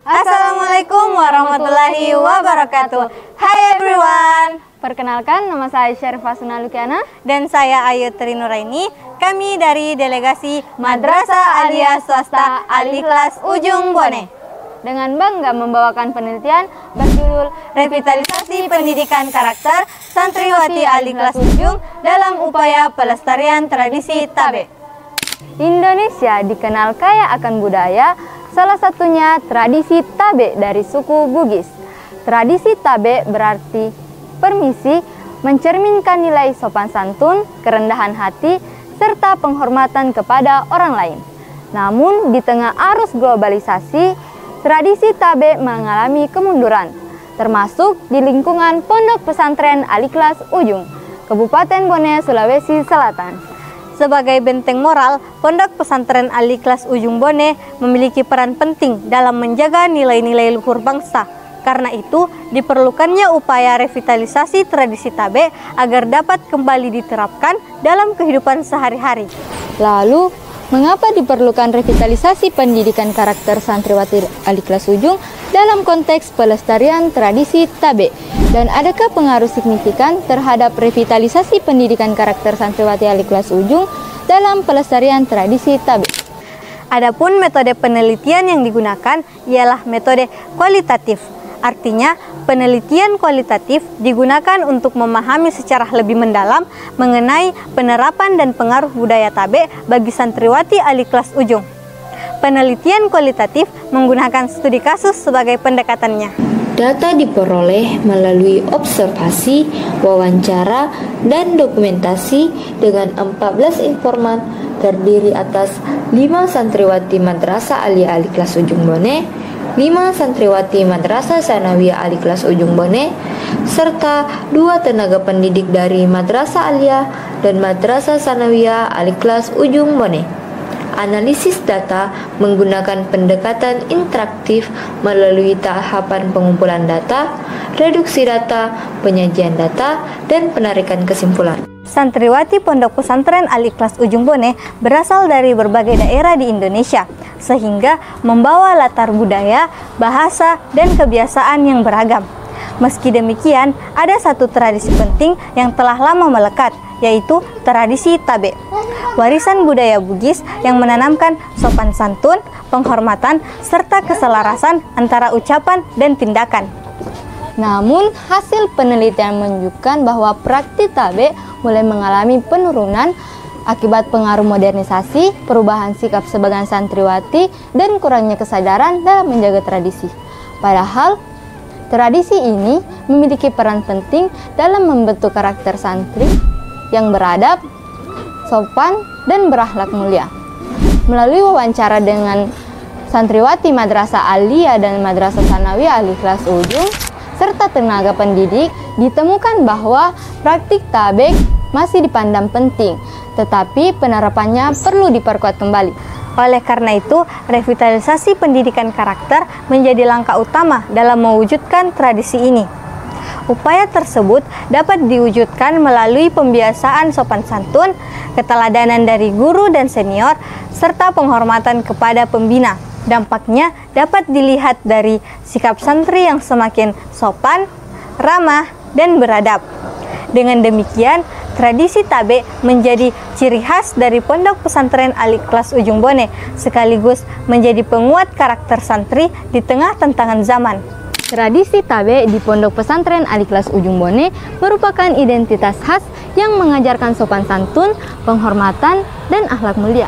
Assalamualaikum warahmatullahi wabarakatuh. Hai everyone. Perkenalkan, nama saya Syarifah Sunalukiana dan saya Ayu Trinuraini. Kami dari delegasi Madrasah Aliyah Swasta Al-Ikhlas Ujung Bone. Dengan bangga membawakan penelitian berjudul Revitalisasi Pendidikan Karakter Santriwati Al-Ikhlas Ujung dalam upaya pelestarian tradisi Tabe. Indonesia dikenal kaya akan budaya, salah satunya tradisi Tabe dari suku Bugis. Tradisi Tabe berarti permisi, mencerminkan nilai sopan santun, kerendahan hati, serta penghormatan kepada orang lain. Namun di tengah arus globalisasi, tradisi Tabe mengalami kemunduran, termasuk di lingkungan Pondok Pesantren Al-Ikhlas Ujung, Kabupaten Bone, Sulawesi Selatan. Sebagai benteng moral, Pondok Pesantren Al-Ikhlas Ujung Bone memiliki peran penting dalam menjaga nilai-nilai luhur bangsa. Karena itu, diperlukannya upaya revitalisasi tradisi Tabe agar dapat kembali diterapkan dalam kehidupan sehari-hari. Lalu, mengapa diperlukan revitalisasi pendidikan karakter santriwati Al-Ikhlas Ujung dalam konteks pelestarian tradisi Tabe? Dan adakah pengaruh signifikan terhadap revitalisasi pendidikan karakter santriwati Al-Ikhlas Ujung dalam pelestarian tradisi Tabe? Adapun metode penelitian yang digunakan ialah metode kualitatif. Artinya, penelitian kualitatif digunakan untuk memahami secara lebih mendalam mengenai penerapan dan pengaruh budaya Tabe bagi santriwati Al-Ikhlas Ujung. Penelitian kualitatif menggunakan studi kasus sebagai pendekatannya. Data diperoleh melalui observasi, wawancara, dan dokumentasi dengan 14 informan terdiri atas 5 santriwati Madrasah Aliyah Al-Ikhlas Ujung Bone, 5 santriwati Madrasah Sanawiyah Al-Ikhlas Ujung Bone, serta 2 tenaga pendidik dari Madrasah Aliyah dan Madrasah Sanawiyah Al-Ikhlas Ujung Bone. Analisis data menggunakan pendekatan interaktif melalui tahapan pengumpulan data, reduksi data, penyajian data, dan penarikan kesimpulan. Santriwati Pondok Pesantren Al-Ikhlas Ujung Bone berasal dari berbagai daerah di Indonesia, sehingga membawa latar budaya, bahasa, dan kebiasaan yang beragam. Meski demikian, ada satu tradisi penting yang telah lama melekat, yaitu tradisi Tabe. Warisan budaya Bugis yang menanamkan sopan santun, penghormatan, serta keselarasan antara ucapan dan tindakan. Namun, hasil penelitian menunjukkan bahwa praktik Tabe mulai mengalami penurunan akibat pengaruh modernisasi, perubahan sikap sebagian santriwati, dan kurangnya kesadaran dalam menjaga tradisi. Padahal, tradisi ini memiliki peran penting dalam membentuk karakter santri yang beradab, sopan, dan berakhlak mulia. Melalui wawancara dengan santriwati Madrasah Aliyah dan Madrasah Sanawiyah Al-Ikhlas Ujung, serta tenaga pendidik, ditemukan bahwa praktik Tabe masih dipandang penting, tetapi penerapannya perlu diperkuat kembali. Oleh karena itu, revitalisasi pendidikan karakter menjadi langkah utama dalam mewujudkan tradisi ini. Upaya tersebut dapat diwujudkan melalui pembiasaan sopan santun, keteladanan dari guru dan senior, serta penghormatan kepada pembina. Dampaknya dapat dilihat dari sikap santri yang semakin sopan, ramah, dan beradab. Dengan demikian, tradisi Tabe menjadi ciri khas dari Pondok Pesantren Al-Ikhlas Ujung Bone, sekaligus menjadi penguat karakter santri di tengah tantangan zaman. Tradisi Tabe di Pondok Pesantren Al-Ikhlas Ujung Bone merupakan identitas khas yang mengajarkan sopan santun, penghormatan, dan akhlak mulia.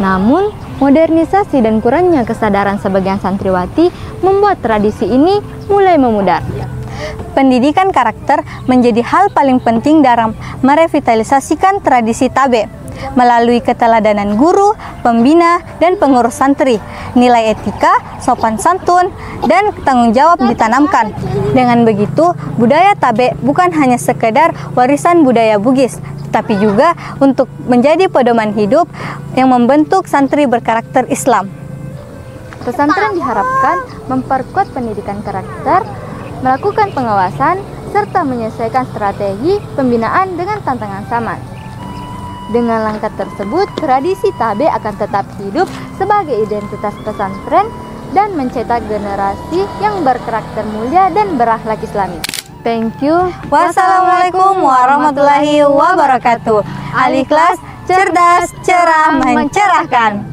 Namun, modernisasi dan kurangnya kesadaran sebagian santriwati membuat tradisi ini mulai memudar. Pendidikan karakter menjadi hal paling penting dalam merevitalisasikan tradisi Tabe. Melalui keteladanan guru, pembina, dan pengurus santri, nilai etika, sopan santun, dan tanggung jawab ditanamkan. Dengan begitu, budaya Tabe bukan hanya sekedar warisan budaya Bugis, tetapi juga untuk menjadi pedoman hidup yang membentuk santri berkarakter Islam. Pesantren diharapkan memperkuat pendidikan karakter, melakukan pengawasan, serta menyesuaikan strategi pembinaan dengan tantangan zaman. Dengan langkah tersebut, tradisi Tabe akan tetap hidup sebagai identitas pesantren, dan mencetak generasi yang berkarakter mulia dan berakhlak Islami. Thank you. Wassalamualaikum warahmatullahi wabarakatuh. Al-Ikhlas, cerdas, cerah, mencerahkan.